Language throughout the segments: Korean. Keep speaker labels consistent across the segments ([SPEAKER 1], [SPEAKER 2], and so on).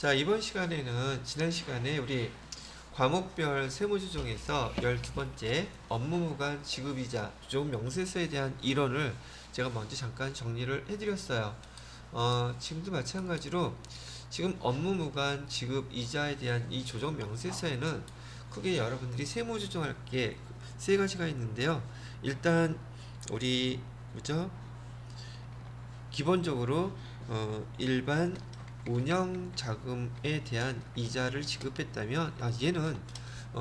[SPEAKER 1] 자, 이번 시간에는 지난 시간에 우리 과목별 세무조정에서 12번째 업무무관 지급이자 조정 명세서에 대한 이론을 제가 먼저 잠깐 정리를 해드렸어요. 지금도 마찬가지로 지금 업무무관 지급이자에 대한 이 조정 명세서에는 크게 여러분들이 세무조정할 게 세 가지가 있는데요. 일단 우리 뭐죠? 기본적으로 일반 운영 자금에 대한 이자를 지급했다면 얘는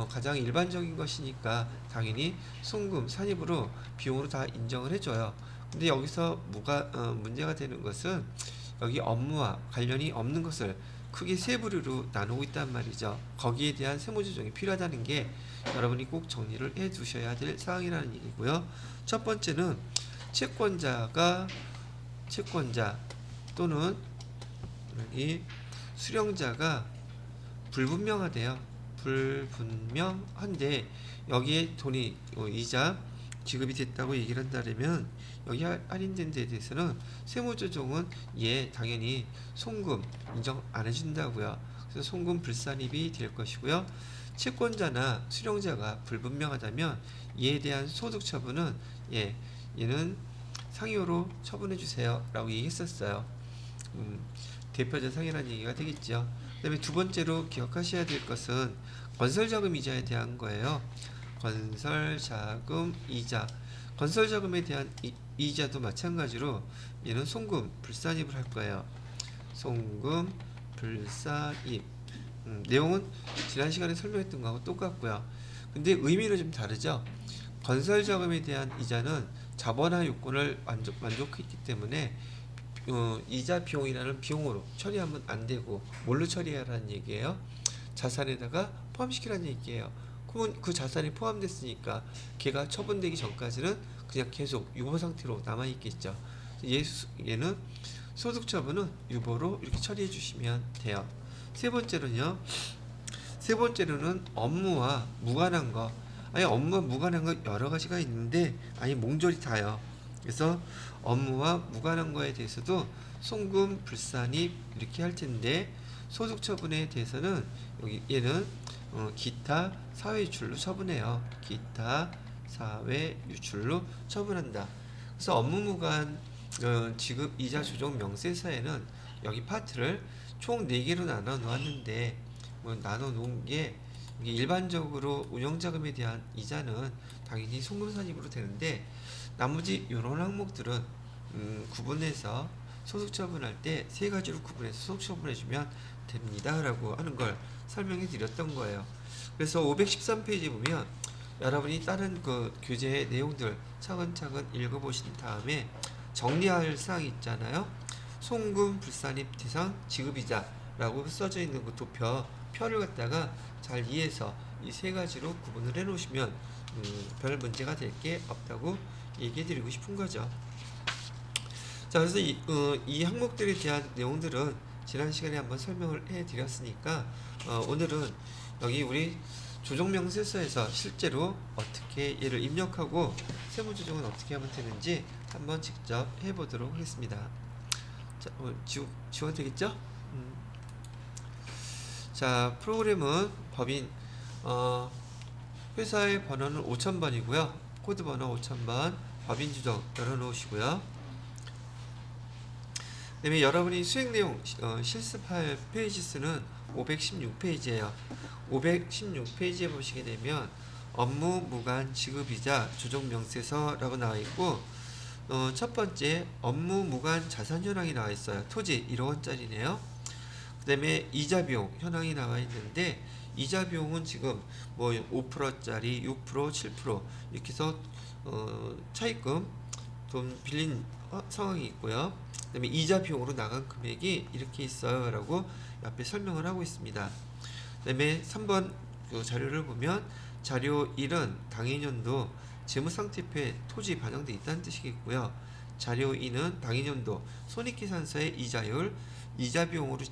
[SPEAKER 1] 가장 일반적인 것이니까 당연히 송금, 산입으로 비용으로 다 인정을 해줘요. 근데 여기서 문제가 되는 것은 여기 업무와 관련이 없는 것을 크게 세 부류로 나누고 있단 말이죠. 거기에 대한 세무조정이 필요하다는 게 여러분이 꼭 정리를 해 두셔야 될 사항이라는 얘기고요. 첫 번째는 채권자 또는 여기 수령자가 불분명하대요. 불분명한데 여기에 돈이 이자 지급이 됐다고 얘기를 한다면 여기 할인된 데 대해서는 세무조정은 당연히 송금 인정 안 해준다고요. 그래서 송금 불산입이 될 것이고요. 채권자나 수령자가 불분명하다면 이에 대한 소득 처분은 얘는 상여로 처분해 주세요 라고 얘기했었어요. 대표적 상해라는 얘기가 되겠죠. 그 다음에 두 번째로 기억하셔야 될 것은 건설자금 이자에 대한 거예요. 건설자금 이자. 건설자금에 대한 이자도 마찬가지로 얘는 송금 불산입을 할 거예요. 송금 불산입. 내용은 지난 시간에 설명했던 거하고 똑같고요. 근데 의미는 좀 다르죠. 건설자금에 대한 이자는 자본화 요건을 만족했기 때문에 이자 비용이라는 비용으로 처리하면 안 되고 뭘로 처리하라는 얘기예요? 자산에다가 포함시키라는 얘기예요. 그러면 그 자산이 포함됐으니까 걔가 처분되기 전까지는 그냥 계속 유보 상태로 남아 있겠죠. 얘는 소득 처분은 유보로 이렇게 처리해 주시면 돼요. 세 번째로는 업무와 무관한 거. 업무와 무관한 거 여러 가지가 있는데 몽졸이 다요. 그래서 업무와 무관한 거에 대해서도 송금 불산입 이렇게 할 텐데 소득 처분에 대해서는 얘는 기타 사회 유출로 처분해요. 기타 사회 유출로 처분한다. 그래서 업무무관 지급 이자 조정 명세서에는 여기 파트를 총 4개로 나눠 놓았는데 나눠 놓은 게 일반적으로 운영자금에 대한 이자는 당연히 송금산입으로 되는데 나머지 이런 항목들은 구분해서 소득 처분할 때 세 가지로 구분해서 소득 처분해주면 됩니다 라고 하는 걸 설명해 드렸던 거예요. 그래서 513페이지 보면 여러분이 다른 그 교재의 내용들 차근차근 읽어보신 다음에 정리할 사항이 있잖아요. 송금 불산입 대상 지급이자 라고 써져 있는 그 표를 갖다가 잘 이해해서 이 세 가지로 구분을 해 놓으시면 별 문제가 될 게 없다고 얘기해 드리고 싶은 거죠. 자, 그래서 이 항목들에 대한 내용들은 지난 시간에 한번 설명을 해 드렸으니까 오늘은 여기 우리 조정명세서에서 실제로 어떻게 얘를 입력하고 세무조정은 어떻게 하면 되는지 한번 직접 해보도록 하겠습니다. 자, 지워도 되겠죠? 자, 프로그램은 법인 회사의 번호는 5000번이고요. 코드 번호 5000번 법인 주정 열어놓으시고요. 그 다음에 여러분이 수행 내용 실습할 페이지 수는 516페이지예요. 516페이지에 보시게 되면 업무 무관 지급이자 조정 명세서라고 나와 있고 첫 번째 업무 무관 자산 현황이 나와 있어요. 토지 1억 원짜리네요. 그 다음에 이자 비용 현황이 나와 있는데 이자 비용은 지금 5%짜리 6%, 7% 이렇게 해서 차입금 돈 빌린 상황이 있고요. 그 다음에 이자 비용으로 나간 금액이 이렇게 있어요 라고 앞에 설명을 하고 있습니다. 그 다음에 3번 그 자료를 보면 자료 1은 당해년도 재무상태표에 토지 반영되어 있다는 뜻이겠고요. 자료 2는 당해년도 손익계산서의 이자율 이자 비용으로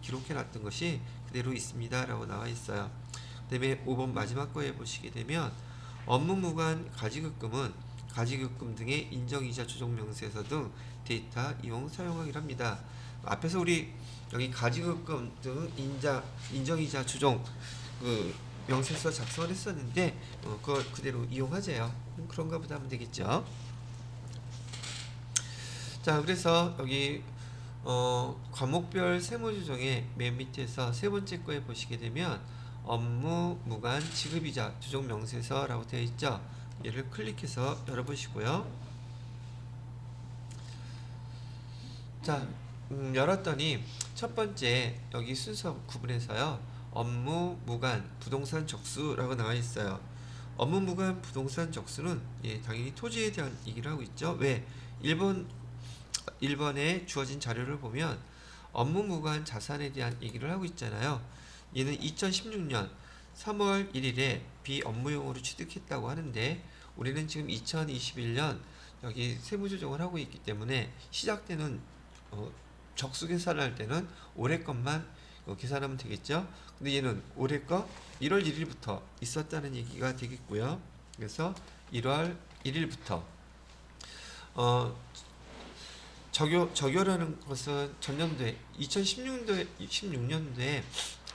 [SPEAKER 1] 기록해 놨던 것이 그대로 있습니다 라고 나와 있어요. 그 다음에 5번 마지막 거에 보시게 되면 업무무관 가지급금은 가지급금 등의 인정이자 조정명세서 등 데이터 이용 사용하기로 합니다. 앞에서 우리 여기 가지급금 등 인정이자 주종 그 명세서 작성을 했었는데 그걸 그대로 이용하세요. 그런가 보다 하면 되겠죠. 자, 그래서 여기 과목별 세무조정의 맨 밑에서 세 번째 거에 보시게 되면 업무, 무관, 지급이자 조정 명세서라고 되어 있죠. 얘를 클릭해서 열어보시고요. 자, 열었더니 첫 번째 여기 순서 구분해서요. 업무, 무관, 부동산 적수라고 나와 있어요. 업무, 무관, 부동산 적수는 당연히 토지에 대한 얘기를 하고 있죠. 왜? 1번에 주어진 자료를 보면 업무, 무관, 자산에 대한 얘기를 하고 있잖아요. 얘는 2016년 3월 1일에 비업무용으로 취득했다고 하는데 우리는 지금 2021년 여기 세무조정을 하고 있기 때문에 시작 때는 적수 계산할 때는 올해 것만 계산하면 되겠죠. 근데 얘는 올해 거 1월 1일부터 있었다는 얘기가 되겠고요. 그래서 1월 1일부터 적요라는 것은 전년도에 2016년도에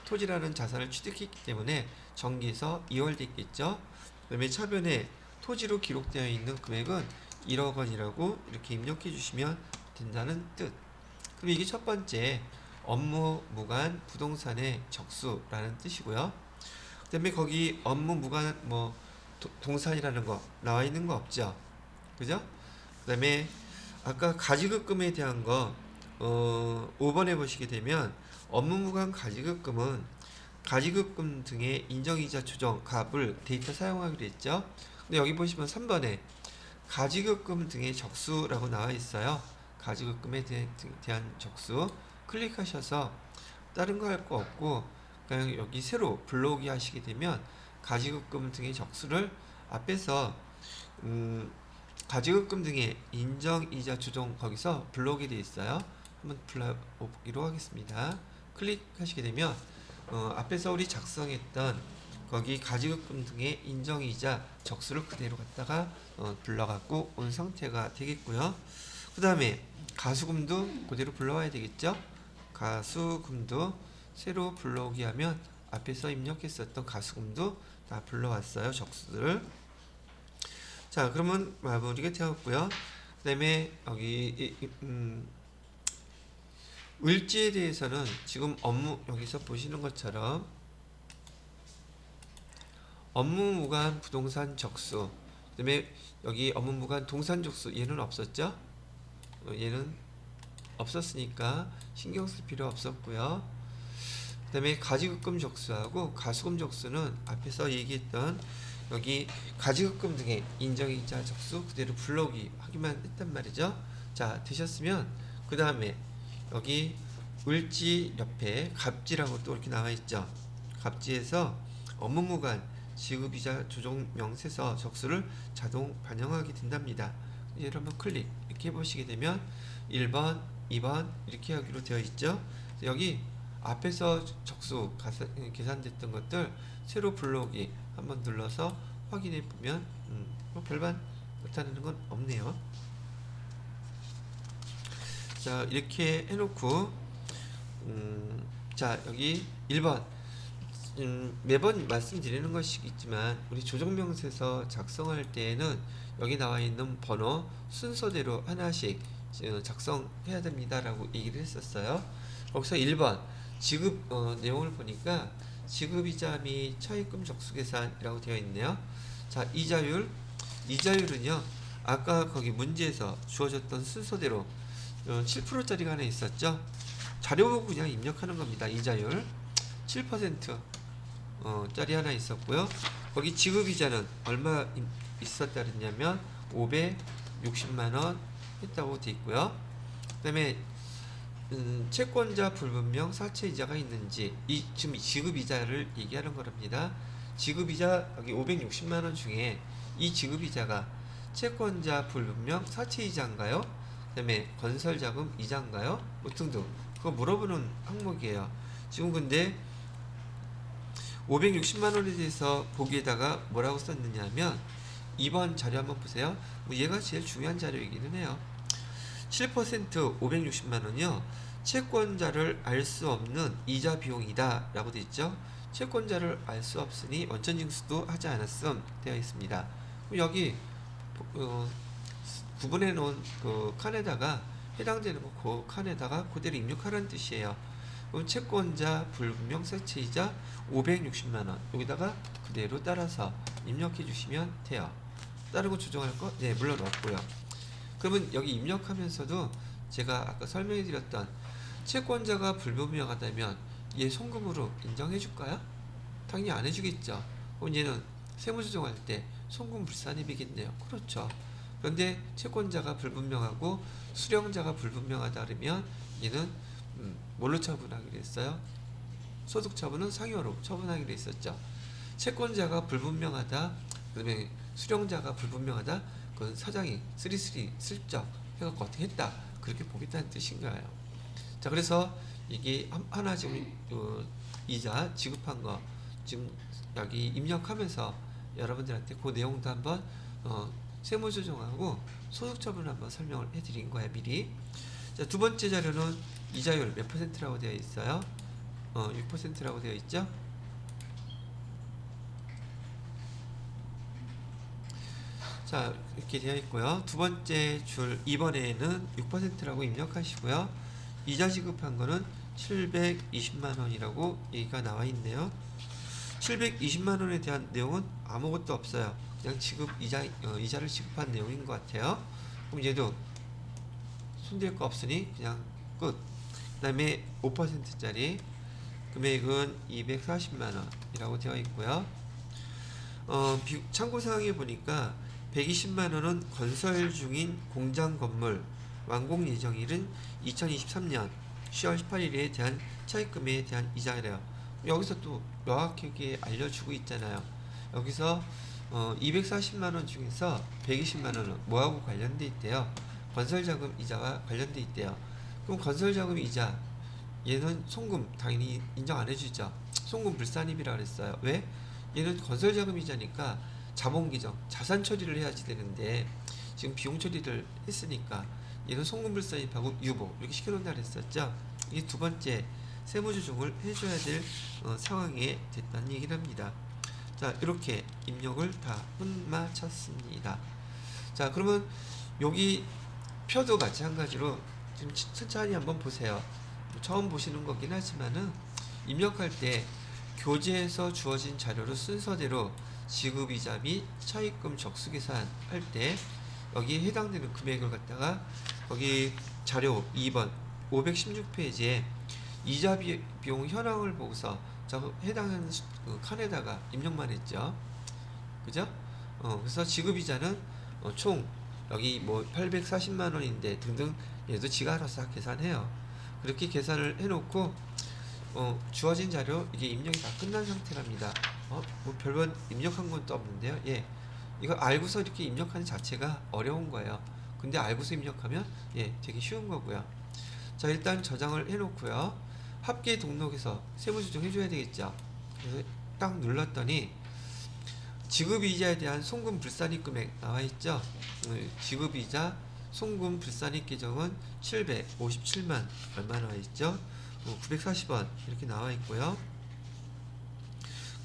[SPEAKER 1] 토지라는 자산을 취득했기 때문에 정기에서 2월 됐겠죠. 그다음에 차변에 토지로 기록되어 있는 금액은 1억 원이라고 이렇게 입력해 주시면 된다는 뜻. 그럼 이게 첫 번째 업무, 무관, 부동산의 적수라는 뜻이고요. 그 다음에 거기 업무, 무관, 동산이라는 거 나와 있는 거 없죠? 그죠? 그 다음에 아까 가지급금에 대한 거 5번에 보시게 되면 업무, 무관, 가지급금은 가지급금 등의 인정이자 조정, 값을 데이터 사용하기로 했죠? 근데 여기 보시면 3번에 가지급금 등의 적수라고 나와 있어요. 가지급금에 대한 적수 클릭하셔서 다른 거 할 거 없고 그냥 여기 새로 불러오기 하시게 되면 가지급금 등의 적수를 앞에서 가지급금 등의 인정이자 주종 거기서 불러오게 되어 있어요. 한번 불러오기로 하겠습니다. 클릭하시게 되면 앞에서 우리 작성했던 거기 가지급금 등의 인정이자 적수를 그대로 갖다가 불러갖고 온 상태가 되겠고요. 그 다음에 가수금도 그대로 불러와야 되겠죠. 가수금도 새로 불러오기 하면 앞에서 입력했었던 가수금도 다 불러왔어요. 적수들. 자, 그러면 마무리가 되었고요. 그 다음에 여기 을지에 대해서는 지금 업무 여기서 보시는 것처럼 업무, 무관, 부동산 적수, 그 다음에 여기 업무, 무관, 동산 적수 얘는 없었죠? 얘는 없었으니까 신경 쓸 필요 없었고요. 그 다음에 가지급금 적수하고 가수금 적수는 앞에서 얘기했던 여기 가지급금 등의 인정이자 적수 그대로 불러오기 하기만 했단 말이죠. 자, 되셨으면 그 다음에 여기 을지 옆에 갑지라고 또 이렇게 나와 있죠. 갑지에서 업무, 무관, 지급이자 조정 명세서 적수를 자동 반영하게 된답니다. 얘를 한번 클릭 이렇게 해보시게 되면 1번, 2번 이렇게 하기로 되어 있죠. 여기 앞에서 적수 계산됐던 것들 새로 불러오기 한번 눌러서 확인해 보면 별반 나타나는 건 없네요. 자, 이렇게 해놓고 자, 여기 1번 매번 말씀드리는 것이 있지만 우리 조정명세서 작성할 때에는 여기 나와 있는 번호 순서대로 하나씩 작성해야 됩니다 라고 얘기를 했었어요. 거기서 1번 지급 내용을 보니까 지급이자 및 차입금 적수계산이라고 되어 있네요. 자, 이자율은요 아까 거기 문제에서 주어졌던 순서대로 7%짜리가 하나 있었죠. 자료 보고 그냥 입력하는 겁니다. 이자율 7% 짜리 하나 있었고요. 거기 지급이자는 얼마 있었다 그랬냐면 560만원 했다고 되어 있고요. 그 다음에 채권자 불분명 사채이자가 있는지 지금 지급이자를 얘기하는 거랍니다. 지급이자 여기 560만원 중에 이 지급이자가 채권자 불분명 사채이자인가요? 그 다음에 건설자금 이자인가요? 뭐 등등 그거 물어보는 항목이에요. 지금 근데 560만원에 대해서 보기에다가 뭐라고 썼느냐 하면 2번 자료 한번 보세요. 뭐 얘가 제일 중요한 자료이기는 해요. 7% 560만원이요 채권자를 알 수 없는 이자 비용이다 라고 되어 있죠. 채권자를 알 수 없으니 원천징수도 하지 않았음 되어 있습니다. 그럼 여기 구분해 놓은 그 칸에다가 해당되는 그 칸에다가 그대로 입력하라는 뜻이에요. 그럼 채권자 불분명 사채이자 560만원 여기다가 그대로 따라서 입력해 주시면 돼요. 다른 거 조정할 거? 네, 물론 없고요. 그러면 여기 입력하면서도 제가 아까 설명해 드렸던 채권자가 불분명하다면 얘 송금으로 인정해 줄까요? 당연히 안 해주겠죠. 그럼 얘는 세무조정할 때 송금 불산입이겠네요. 그렇죠. 그런데 채권자가 불분명하고 수령자가 불분명하다 그러면 얘는 뭘로 처분하기로 했어요? 소득처분은 상여로 처분하기로 했었죠. 채권자가 불분명하다 그다음에 수령자가 불분명하다 그건 사장이 쓰리쓰리 슬쩍 해갖고 어떻게 했다 그렇게 보겠다는 뜻인가요? 자, 그래서 이게 하나 지금 이자 지급한 거 지금 여기 입력하면서 여러분들한테 그 내용도 한번 세무조정하고 소득처분 한번 설명을 해드린 거예요 미리. 자, 두 번째 자료는 이자율 몇 %라고 되어 있어요? 6%라고 되어 있죠? 자, 이렇게 되어 있고요. 두 번째 줄 이번에는 6%라고 입력하시고요. 이자 지급한 거는 720만 원이라고 얘기가 나와 있네요. 720만 원에 대한 내용은 아무것도 없어요. 그냥 이자를 지급한 내용인 것 같아요. 그럼 얘도 손댈 거 없으니 그냥 끝. 그 다음에 5%짜리 금액은 240만 원이라고 되어 있고요. 참고사항에 보니까 120만 원은 건설 중인 공장 건물 완공 예정일은 2023년 10월 18일에 대한 차입금에 대한 이자래요. 여기서 또 명확하게 알려주고 있잖아요. 여기서 240만 원 중에서 120만 원은 뭐하고 관련돼 있대요? 건설자금 이자와 관련돼 있대요. 그럼 건설자금 이자 얘는 송금 당연히 인정 안 해주죠. 송금 불산입이라 그랬어요. 왜? 얘는 건설자금 이자니까 자본기정 자산 처리를 해야지 되는데 지금 비용 처리를 했으니까 얘는 송금 불산입하고 유보 이렇게 시켜놓는다 그랬었죠. 이게 두 번째 세무조정을 해줘야 될 상황에 됐다는 얘기를 합니다. 자, 이렇게 입력을 다 마쳤습니다. 자, 그러면 여기 표도 마찬가지로 지금 천천히 한번 보세요. 처음 보시는 거긴 하지만은 입력할 때 교재에서 주어진 자료로 순서대로 지급이자 및 차입금 적수계산 할 때 여기에 해당되는 금액을 갖다가 거기 자료 2번 516페이지에 이자 비용 현황을 보고서 해당하는 칸에다가 입력만 했죠. 그죠? 그래서 지급이자는 총 여기 뭐 840만 원인데 등등 얘도 지가 알아서 다 계산해요. 그렇게 계산을 해놓고 주어진 자료 이게 입력이 다 끝난 상태랍니다. 뭐 별번 입력한 건 또 없는데요. 예, 이거 알고서 이렇게 입력하는 자체가 어려운 거예요. 근데 알고서 입력하면 예, 되게 쉬운 거고요. 자, 일단 저장을 해놓고요. 합계 등록에서 세무조정 해줘야 되겠죠. 그래서 딱 눌렀더니 지급이자에 대한 송금 불산입 금액 나와 있죠. 지급이자 송금 불산입 계정은 757만 얼마 나와 있죠. 940원 이렇게 나와 있고요.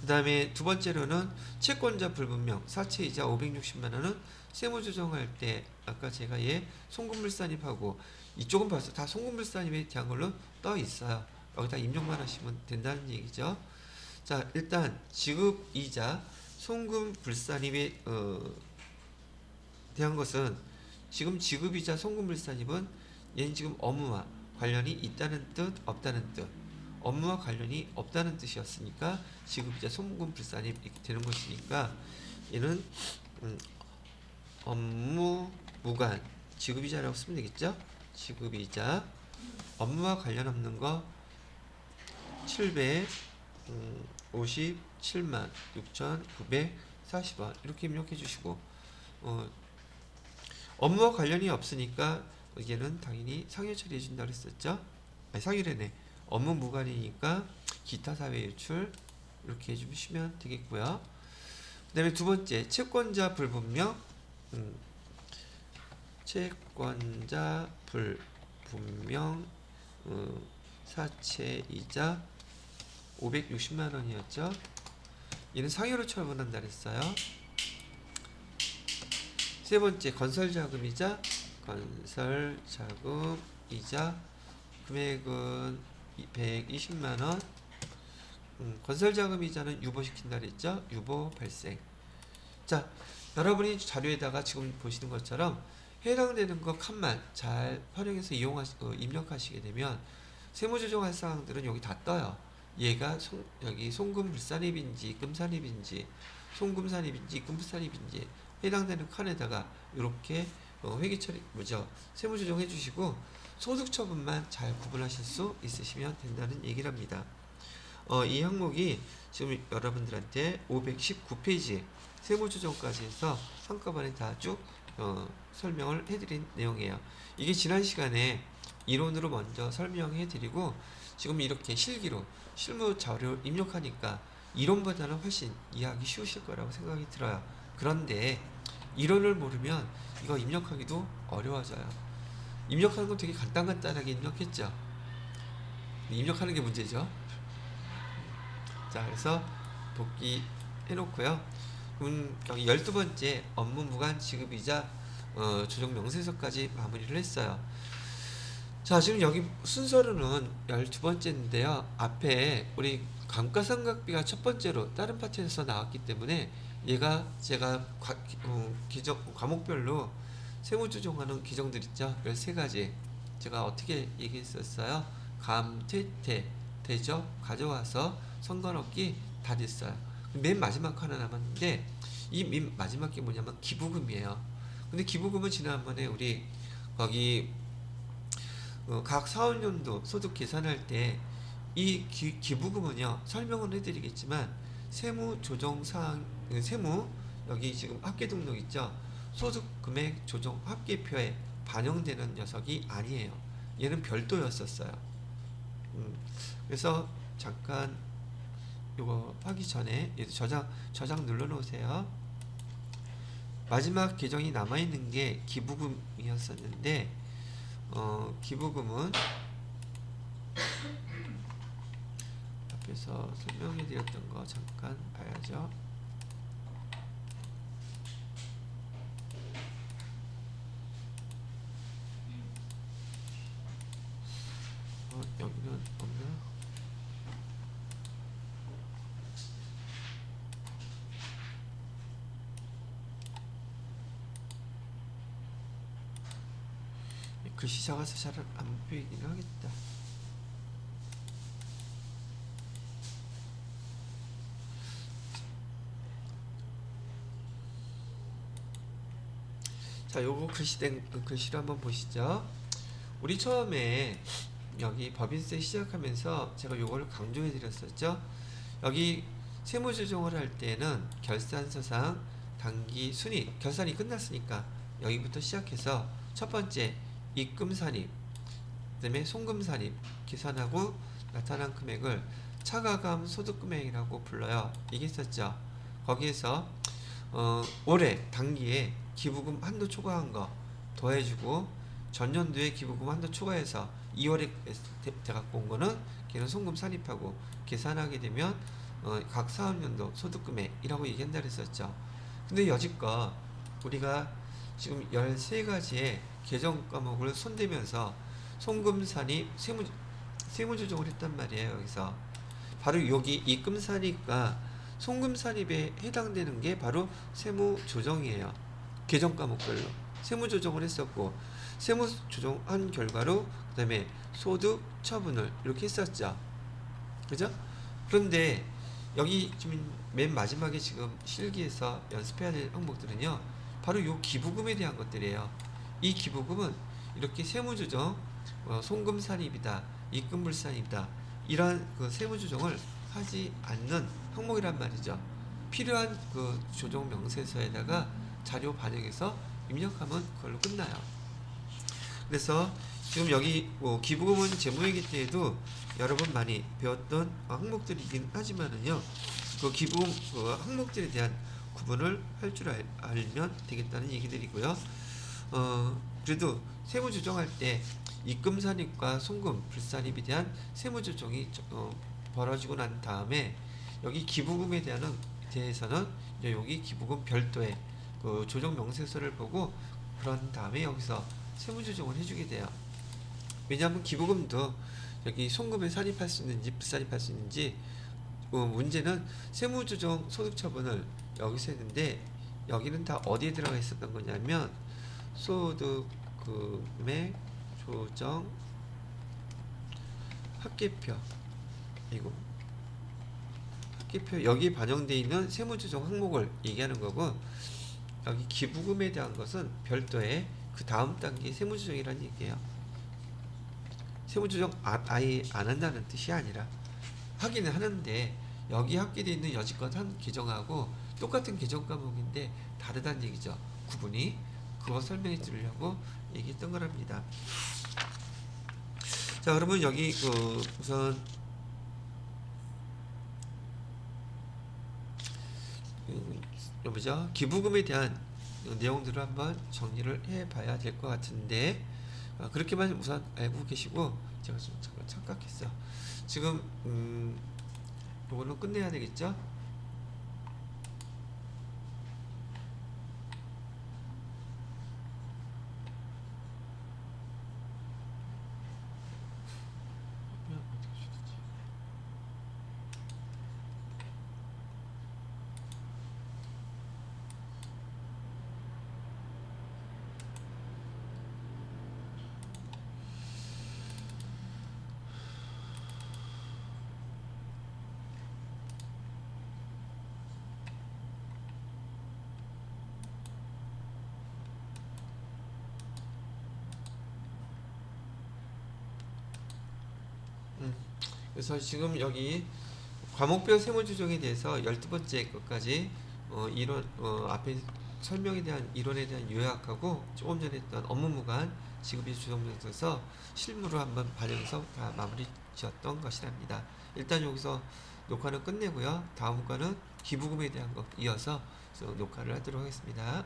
[SPEAKER 1] 그 다음에 두 번째로는 채권자 불분명 사채이자 560만 원은 세무조정할 때 아까 제가 송금 불산입하고 이쪽은 벌써 다 송금 불산입에 대한 걸로 떠 있어요. 여기다 입력만 하시면 된다는 얘기죠. 자, 일단 지급이자 송금 불산입에 대한 것은 지금 지급이자 송금 불산입은 얘는 지금 업무와 관련이 있다는 뜻, 없다는 뜻. 업무와 관련이 없다는 뜻이었으니까 지급이자 송금 불산입 이렇게 되는 것이니까 얘는 업무 무관 지급이자라고 쓰면 되겠죠. 지급이자 업무와 관련 없는 거 757만 6,940원 이렇게 입력해 주시고 업무와 관련이 없으니까 얘는 당연히 상여 처리해 준다고 했었죠. 아니, 상여래네. 업무 무관이니까 기타 사회 유출 이렇게 해주시면 되겠고요. 그 다음에 두 번째 채권자 불분명 채권자 불분명 사채 이자 560만 원이었죠. 이는 상여로 처분한다 그랬어요. 세 번째 건설자금이자 건설자금이자 금액은 120만 원. 건설자금이자는 유보시킨다 그랬죠. 유보 발생. 자, 여러분이 자료에다가 지금 보시는 것처럼 해당되는 것 칸만 잘 활용해서 입력하시게 되면 세무조정할 사항들은 여기 다 떠요. 얘가 여기 송금불산입인지 금산입인지 송금산입인지 금산입인지 해당되는 칸에다가 이렇게 회계처리 세무조정 해주시고 소득처분만 잘 구분하실 수 있으시면 된다는 얘기랍니다. 이 항목이 지금 여러분들한테 519페이지 세무조정까지 해서 한꺼번에 다 쭉 설명을 해드린 내용이에요. 이게 지난 시간에 이론으로 먼저 설명해 드리고 지금 이렇게 실기로 실무 자료 입력하니까 이론보다는 훨씬 이해하기 쉬우실 거라고 생각이 들어요. 그런데 이론을 모르면 이거 입력하기도 어려워져요. 입력하는 건 되게 간단하게 입력했죠. 입력하는 게 문제죠. 자, 그래서 복귀 해놓고요. 여기 12번째 업무 무관 지급이자 조정 명세서까지 마무리를 했어요. 자, 지금 여기 순서로는 12번째인데요. 앞에 우리 감가상각비가 첫 번째로 다른 파트에서 나왔기 때문에 얘가 제가 과목별로 세무조정하는 규정들 있죠. 13가지 제가 어떻게 얘기했었어요. 감, 퇴퇴, 대접, 가져와서 선거넣기 다 됐어요. 맨 마지막 하나 남았는데 이 맨 마지막 게 뭐냐면 기부금이에요. 근데 기부금은 지난번에 우리 거기 각 사업연도 소득 계산할 때 이 기부금은요 설명은 해드리겠지만 세무 조정 사항 세무 여기 지금 합계 등록 있죠. 소득 금액 조정 합계표에 반영되는 녀석이 아니에요. 얘는 별도였었어요. 그래서 잠깐 이거 하기 전에 저장 눌러 놓으세요. 마지막 계정이 남아있는 게 기부금이었었는데 기부금은 앞에서 설명해 드렸던 거 잠깐 봐야죠. 여기는 없나? 글씨 작아서 잘 안 보이긴 하겠다. 자, 요거 글씨로 한번 보시죠. 우리 처음에 여기 법인세 시작하면서 제가 요거를 강조해 드렸었죠. 여기 세무조정을 할 때는 결산서상 당기 순이익 결산이 끝났으니까 여기부터 시작해서 첫 번째 입금산입, 그 다음에 송금산입 계산하고 나타난 금액을 차가감 소득금액이라고 불러요. 이게 있었죠. 거기에서 올해 당기에 기부금 한도 초과한 거 더해주고 전년도에 기부금 한도 초과해서 2월에 돼갖고 온 거는 걔는 송금 산입하고 계산하게 되면 각 사업연도 소득금액이라고 얘기한다 그랬었죠. 근데 여지껏 우리가 지금 13가지의 개정 과목을 손대면서 송금 산입 세무조정을 했단 말이에요. 여기서 바로 여기 입금 산입과 송금 산입에 해당되는 게 바로 세무조정이에요. 개정 과목별로 세무조정을 했었고 세무조정한 결과로 그 다음에 소득 처분을 이렇게 했었죠. 그죠? 그런데 여기 지금 맨 마지막에 지금 실기에서 연습해야 될 항목들은요 바로 요 기부금에 대한 것들이에요. 이 기부금은 이렇게 세무조정 송금산입이다 입금불산입니다 이러한 그 세무조정을 하지 않는 항목이란 말이죠. 필요한 그 조정 명세서에다가 자료 반영해서 입력하면 그걸로 끝나요. 그래서 지금 여기 기부금은 재무회계 때에도 여러 번 많이 배웠던 항목들이긴 하지만은요 그 기부금 그 항목들에 대한 구분을 할 줄 알면 되겠다는 얘기들이고요. 그래도 세무 조정할 때 입금산입과 송금, 불산입에 대한 세무조정이 벌어지고 난 다음에 여기 기부금에 대해서는 이제 여기 기부금 별도의 그 조정 명세서를 보고 그런 다음에 여기서 세무조정을 해주게 돼요. 왜냐하면 기부금도 여기 송금에 산입할 수 있는지 불산입할 수 있는지 문제는 세무조정 소득처분을 여기서 했는데 여기는 다 어디에 들어가 있었던 거냐면 소득금액 조정 합계표 이거 합계표 여기 반영되어 있는 세무조정 항목을 얘기하는 거고 여기 기부금에 대한 것은 별도의 그 다음 단계 세무조정이라는 얘기예요. 세무조정 아예 안 한다는 뜻이 아니라 하기는 하는데 여기 합계되어 있는 여지껏 한 계정하고 똑같은 계정 과목인데 다르다는 얘기죠. 구분이 그거 설명해 드리려고 얘기했던 거랍니다. 자 그러면 여기 우선 뭐죠? 기부금에 대한 내용들을 한번 정리를 해봐야 될 것 같은데 그렇게만 우선 알고 계시고 제가 좀 잠깐 착각했어. 지금 요거는 끝내야 되겠죠? 그래서 지금 여기 과목별 세무조정에 대해서 12번째 것까지 이론 앞에 설명에 대한 이론에 대한 요약하고 조금 전에 했던 업무무관 지급비 조정에서 실무로 한번 반영해서 다 마무리 지었던 것이랍니다. 일단 여기서 녹화는 끝내고요. 다음 거는 기부금에 대한 거 이어서 녹화를 하도록 하겠습니다.